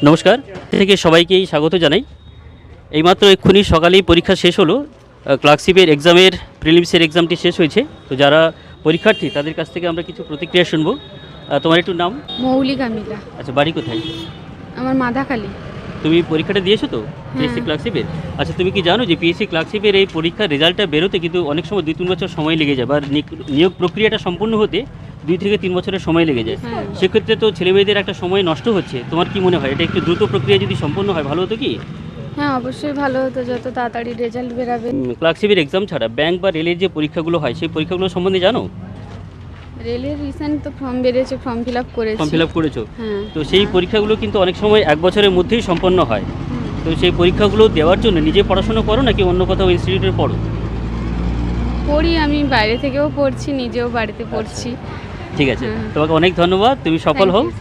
নমস্কার থেকে সবাইকেই স্বাগত জানাই। এইমাত্র এক্ষুনি সকালেই পরীক্ষা শেষ হলো। ক্লার্কশিপের এক্সামের প্রিলিমসের এক্সামটি শেষ হয়েছে। তো যারা পরীক্ষার্থী তাদের কাছ থেকে আমরা কিছু প্রতিক্রিয়া শুনবো। তোমার একটু নাম? মৌলিকা মিলা। আচ্ছা, বাড়ি কোথায়? আমার মাদাখালি। তুমি পরীক্ষাটা দিয়েছো তো পিএসসি ক্লার্কশিপের? আচ্ছা, তুমি কি জানো যে পিএসসি ক্লার্কশিপের এই পরীক্ষার রেজাল্টটা বেরোতে কিন্তু অনেক সময় 2-3 বছর সময় লেগে যায়, বা নিয়োগ প্রক্রিয়াটা সম্পূর্ণ হতে 2 থেকে 3 বছরের সময় লেগে যায়। সেক্ষেত্রে তো ছেলেমেয়েদের একটা সময় নষ্ট হচ্ছে। তোমার কি মনে হয় এটা একটু দ্রুত প্রক্রিয়া যদি সম্পূর্ণ হয় ভালো হতো কি? হ্যাঁ, অবশ্যই ভালো হতো, যত তাড়াতাড়ি রেজাল্ট বেরাবে। ক্লার্কশিপের এক্সাম ছাড়া ব্যাংক বা রেলের যে পরীক্ষাগুলো হয় সেই পরীক্ষাগুলো সম্বন্ধে জানো? রেলের রিসেন্ট তো ফর্ম বেরিয়েছে, ফর্ম ফিল আপ করেছি। ফর্ম ফিল আপ করেছো? হ্যাঁ। তো সেই পরীক্ষাগুলো কিন্তু অনেক সময় 1 বছরের মধ্যেই সম্পন্ন হয়। তো সেই পরীক্ষাগুলো দেওয়ার জন্য নিজে পড়াশোনা করো নাকি অন্য কোথাও ইনস্টিটিউটে পড়ো? পড়ি, আমি বাইরে থেকেও পড়ছি, নিজেও বাড়িতে পড়ছি। ঠিক আছে, হ্যাঁ। তোমাকে অনেক ধন্যবাদ, তুমি সফল Thank হও। you.